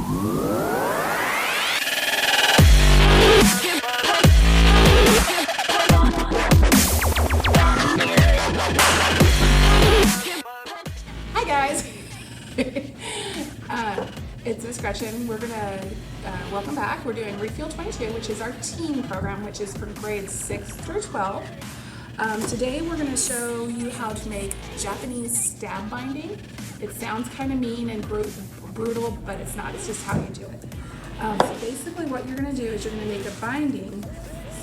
Hi guys, it's Miss Gretchen. We're gonna welcome back. We're doing Refuel 22, which is our teen program, which is for grades 6 through 12. Today we're gonna show you how to make Japanese stab binding. It sounds kind of mean and brutal, but it's not. It's just how you do it. So basically what you're gonna do is you're gonna make a binding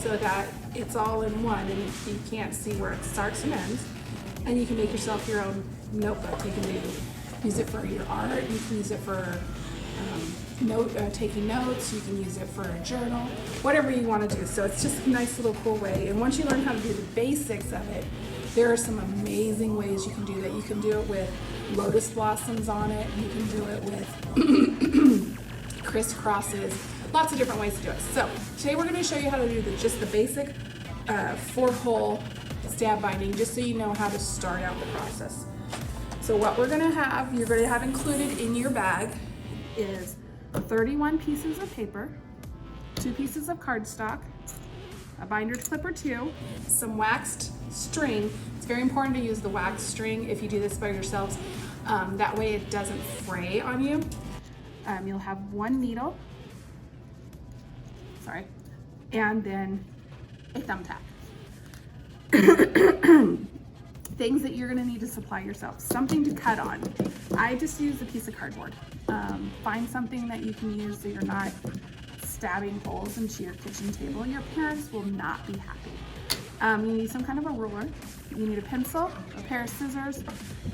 so that it's all in one and you can't see where it starts and ends. And you can make yourself your own notebook. You can use it for your art. You can use it for taking notes. You can use it for a journal, whatever you want to do. So it's just a nice little cool way. And once you learn how to do the basics of it, there are some amazing ways you can do that. You can do it with lotus blossoms on it. You can do it with crisscrosses. Lots of different ways to do it. So today we're going to show you how to do just the basic 4-hole stab binding, just so you know how to start out the process. So what you're going to have included in your bag is 31 pieces of paper, 2 pieces of cardstock, a binder clip or 2, some waxed string. It's very important to use the waxed string if you do this by yourselves. That way it doesn't fray on you. You'll have 1 needle, and then a thumbtack. Things that you're gonna need to supply yourself. Something to cut on. I just use a piece of cardboard. Find something that you can use so you're not stabbing holes into your kitchen table. Your parents will not be happy. You need some kind of a ruler. You need a pencil, a pair of scissors,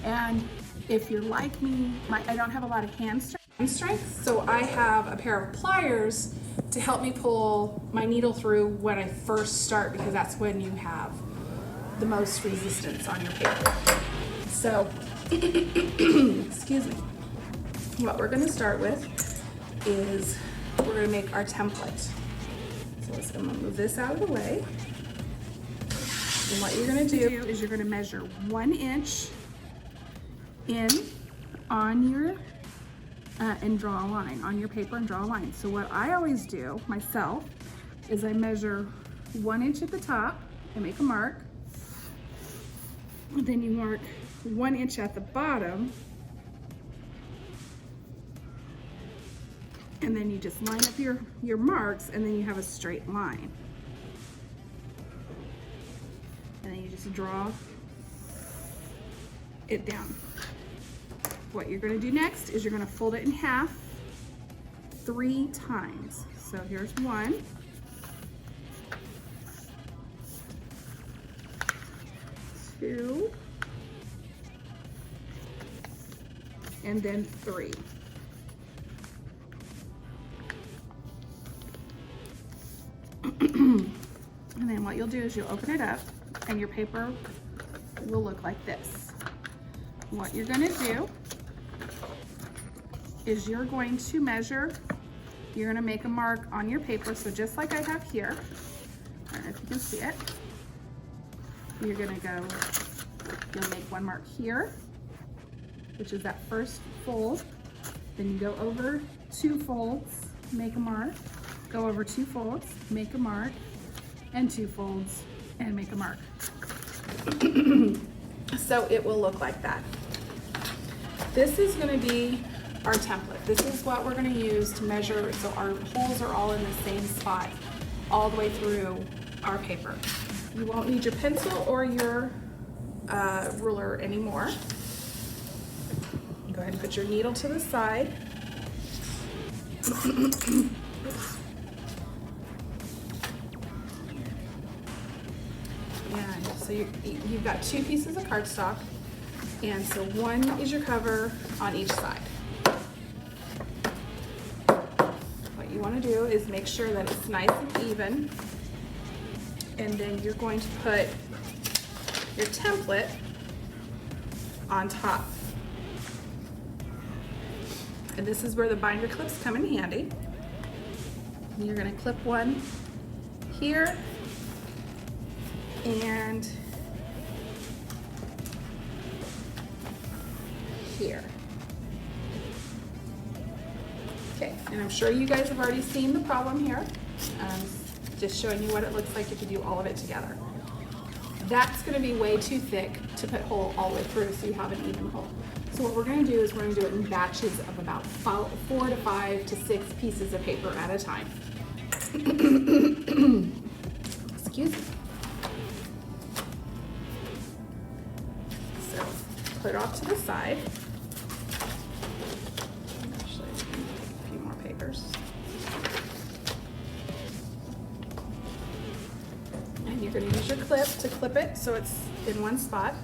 and if you're like me, I don't have a lot of hand strength, so I have a pair of pliers to help me pull my needle through when I first start, because that's when you have the most resistance on your paper. So, excuse me. What we're going to start with is we're going to make our template. So I'm going to move this out of the way. And what you're going to do is you're going to measure 1 inch in on your and draw a line on your paper and draw a line. So what I always do myself is I measure 1 inch at the top and make a mark. Then you mark 1 inch at the bottom, and then you just line up your marks, and then you have a straight line. And then you just draw it down. What you're going to do next is you're going to fold it in half 3 times. So here's 1. 2, and then 3. And then what you'll do is you'll open it up and your paper will look like this. What you're going to do is you're going to measure, you're going to make a mark on your paper. So just like I have here, I don't know if you can see it. You're gonna you'll make 1 mark here, which is that first fold. Then you go over 2 folds, make a mark, go over 2 folds, make a mark, and 2 folds, and make a mark. So it will look like that. This is gonna be our template. This is what we're gonna use to measure, so our holes are all in the same spot all the way through our paper. You won't need your pencil or your ruler anymore. Go ahead and put your needle to the side. And so you've got 2 pieces of cardstock, and so 1 is your cover on each side. What you want to do is make sure that it's nice and even. And then you're going to put your template on top. And this is where the binder clips come in handy. And you're going to clip one here and here. Okay, and I'm sure you guys have already seen the problem here. Just showing you what it looks like if you do all of it together. That's gonna be way too thick to put hole all the way through so you have an even hole. So what we're gonna do is we're gonna do it in batches of about 4 to 5 to 6 pieces of paper at a time. Excuse me. So put it off to the side. Actually, a few more papers. And you're going to use your clip to clip it so it's in one spot.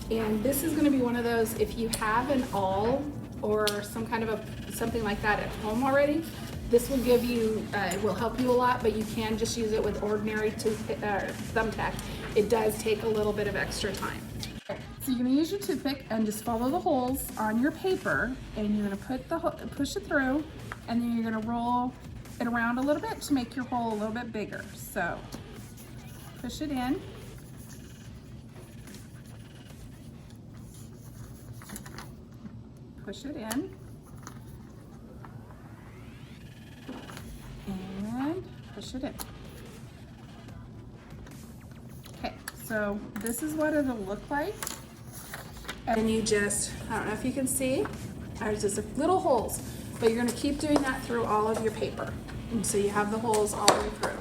And this is going to be one of those, if you have an awl or some kind of something like that at home already, this will give you, it will help you a lot, but you can just use it with ordinary thumbtack. It does take a little bit of extra time. So you're going to use your toothpick and just follow the holes on your paper, and you're going to push it through, and then you're going to roll it around a little bit to make your hole a little bit bigger. So push it in. Push it in. And push it in. Okay, so this is what it'll look like. And you just, I don't know if you can see, there's just little holes, but you're gonna keep doing that through all of your paper. And so you have the holes all the way through.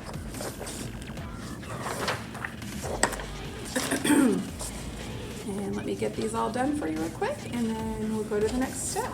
And let me get these all done for you real quick, and then we'll go to the next step.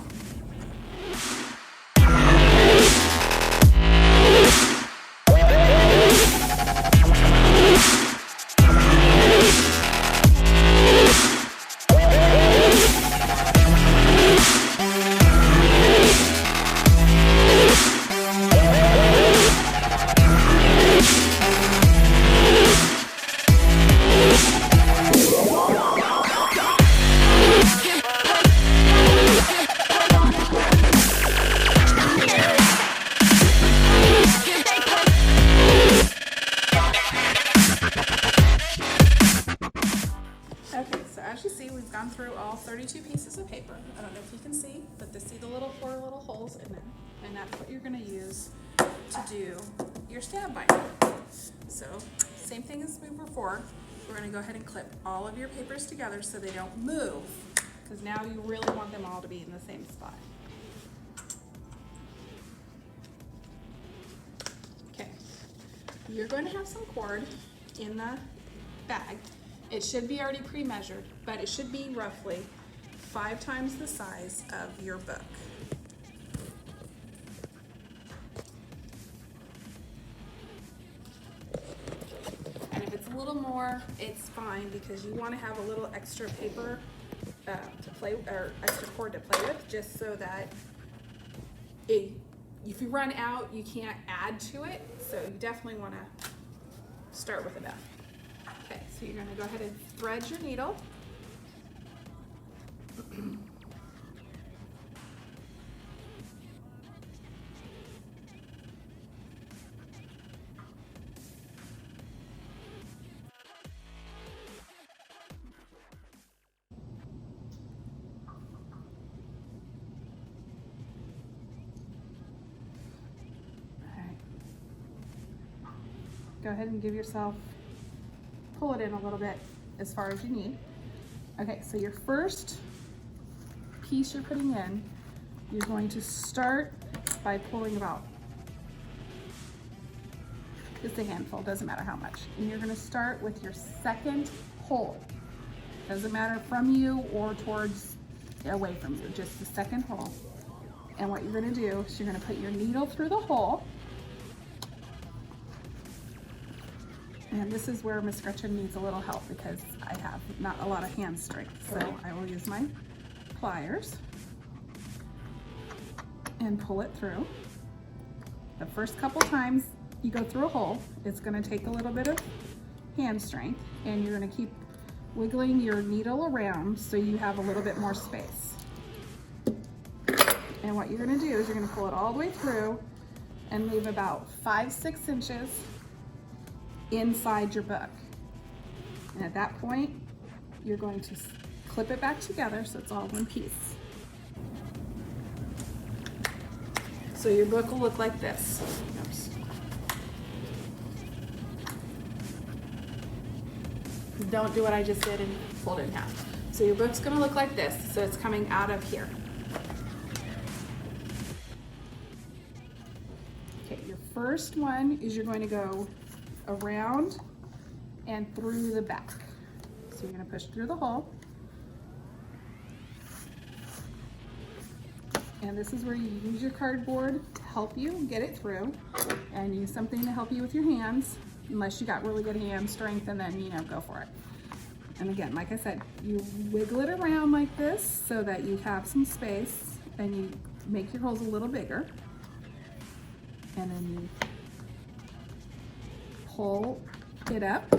As you see, we've gone through all 32 pieces of paper. I don't know if you can see, but see the four little holes in them, and that's what you're going to use to do your stab binder. So same thing as before, we're going to go ahead and clip all of your papers together so they don't move, because now you really want them all to be in the same spot. Okay, you're going to have some cord in the bag. It should be already pre-measured, but it should be roughly 5 times the size of your book. And if it's a little more, it's fine, because you want to have a little extra paper to play, or extra cord to play with, just so that if you run out, you can't add to it. So you definitely want to start with enough. Okay, so you're going to go ahead and thread your needle. Go ahead and give yourself, pull it in a little bit as far as you need. Okay, so your first piece you're putting in, you're going to start by pulling about just a handful, doesn't matter how much. And you're gonna start with your second hole. Doesn't matter from you or towards, away from you, just the second hole. And what you're gonna do is you're gonna put your needle through the hole. And this is where Miss Gretchen needs a little help, because I have not a lot of hand strength. So I will use my pliers and pull it through. The first couple times you go through a hole, it's going to take a little bit of hand strength, and you're going to keep wiggling your needle around so you have a little bit more space. And what you're going to do is you're going to pull it all the way through and leave about 5-6 inches inside your book. And at that point, you're going to clip it back together so it's all one piece. So your book will look like this. Oops. Don't do what I just did and fold it in half. So your book's gonna look like this. So it's coming out of here. Okay, your first one is you're going to go around and through the back. So you're gonna push through the hole. And this is where you use your cardboard to help you get it through, and use something to help you with your hands, unless you got really good hand strength, and then, you know, go for it. And again, like I said, you wiggle it around like this so that you have some space, and you make your holes a little bigger. And then you pull it up.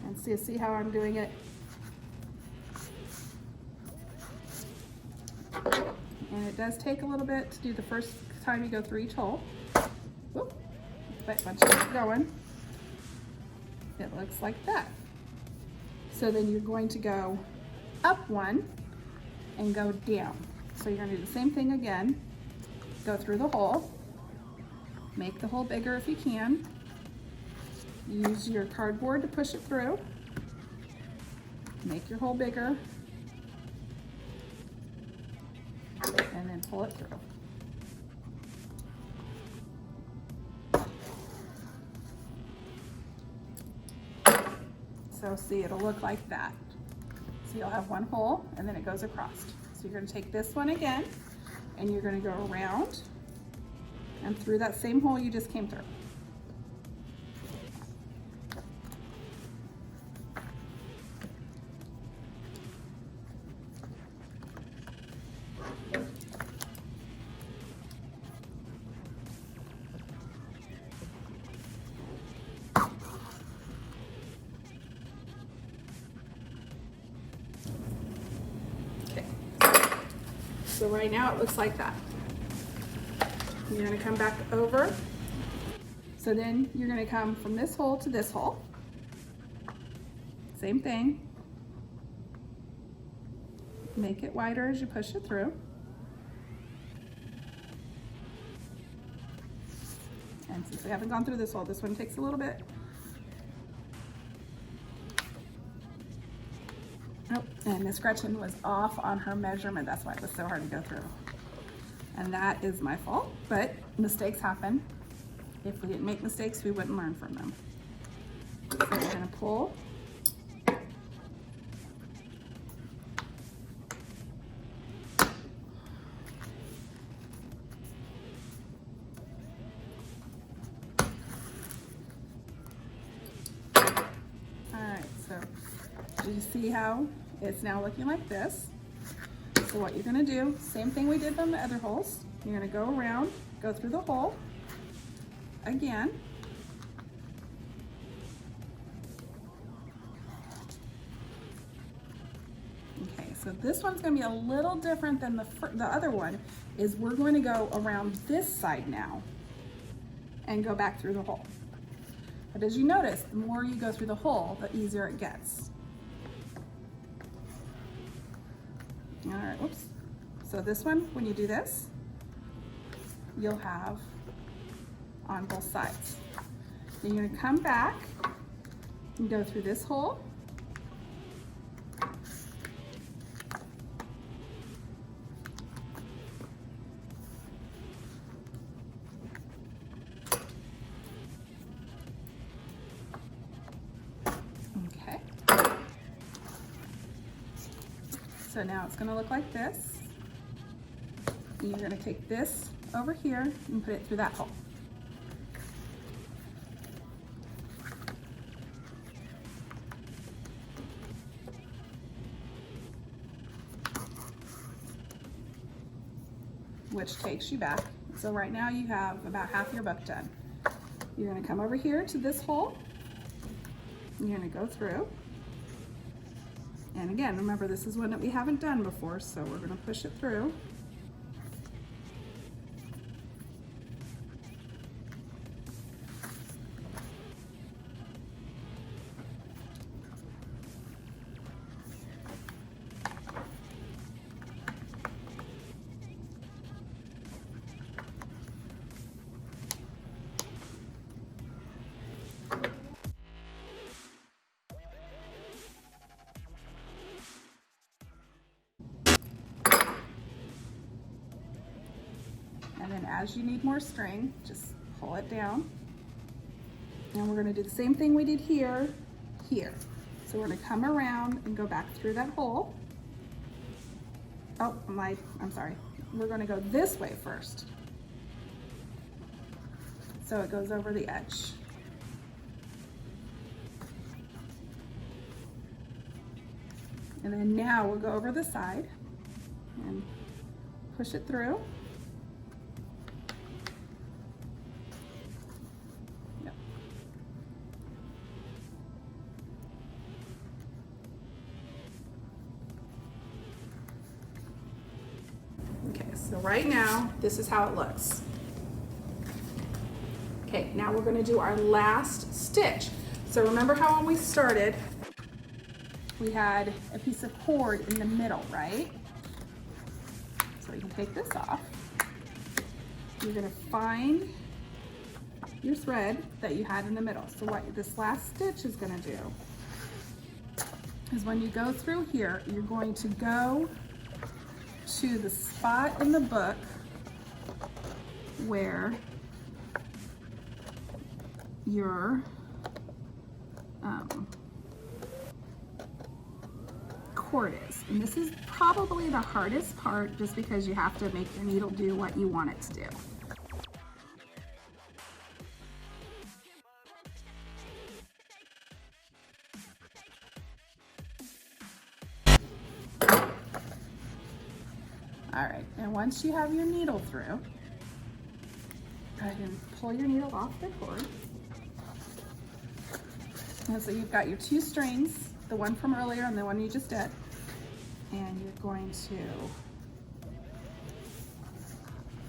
And see how I'm doing it? And it does take a little bit to do the first time you go through each hole. Whoop. But once you get going, it looks like that. So then you're going to go up one and go down. So you're gonna do the same thing again. Go through the hole, make the hole bigger if you can. Use your cardboard to push it through. Make your hole bigger. And then pull it through. So see, it'll look like that. So you'll have one hole and then it goes across. So you're gonna take this one again and you're gonna go around and through that same hole you just came through. So right now it looks like that. You're gonna come back over. So then you're gonna come from this hole to this hole. Same thing. Make it wider as you push it through. And since we haven't gone through this hole, this one takes a little bit. Nope, and Miss Gretchen was off on her measurement. That's why it was so hard to go through. And that is my fault, but mistakes happen. If we didn't make mistakes, we wouldn't learn from them. So we're gonna pull. All right, so do you see how it's now looking like this? So what you're gonna do, same thing we did on the other holes. You're gonna go around, go through the hole again. Okay, so this one's gonna be a little different than the other one, is we're going to go around this side now and go back through the hole. But as you notice, the more you go through the hole, the easier it gets. All right, oops. So this one, when you do this, you'll have on both sides. Then you're gonna come back and go through this hole. Okay. So now it's gonna look like this. And you're gonna take this over here and put it through that hole. Which takes you back. So right now you have about half your book done. You're gonna come over here to this hole. You're gonna go through. And again, remember this is one that we haven't done before, so we're gonna push it through. as you need more string, just pull it down. And we're gonna do the same thing we did here. So we're gonna come around and go back through that hole. Oh, I'm sorry. We're gonna go this way first. So it goes over the edge. And then now we'll go over the side and push it through. Yep. Okay, so right now, this is how it looks. Okay, now we're gonna do our last stitch. So remember how when we started, we had a piece of cord in the middle, right? So you can take this off. You're gonna find your thread that you had in the middle. So what this last stitch is gonna do is when you go through here, you're going to go to the spot in the book where your cord is. And this is probably the hardest part just because you have to make your needle do what you want it to do. All right, and once you have your needle through, go ahead and pull your needle off the cord. And so you've got your two strings, the one from earlier and the one you just did. And you're going to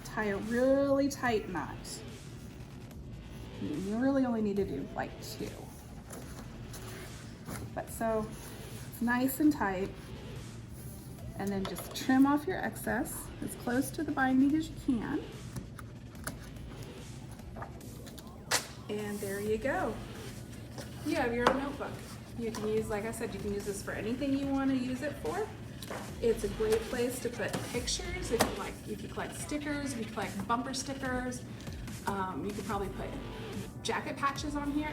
tie a really tight knot. You really only need to do like 2. But so it's nice and tight. And then just trim off your excess as close to the binding as you can. And there you go. You have your own notebook. You can use, like I said, you can use this for anything you want to use it for. It's a great place to put pictures if you collect stickers, if you collect bumper stickers. You could probably put jacket patches on here,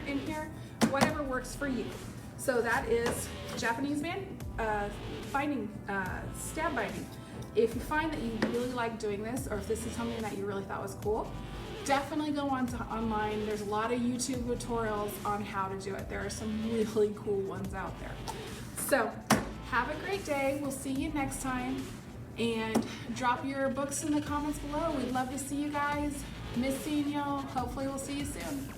whatever works for you. So that is Japanese binding, stab binding. If you find that you really like doing this, or if this is something that you really thought was cool, definitely go online. There's a lot of YouTube tutorials on how to do it. There are some really cool ones out there. So have a great day. We'll see you next time. And drop your books in the comments below. We'd love to see you guys. Miss seeing y'all. Hopefully we'll see you soon.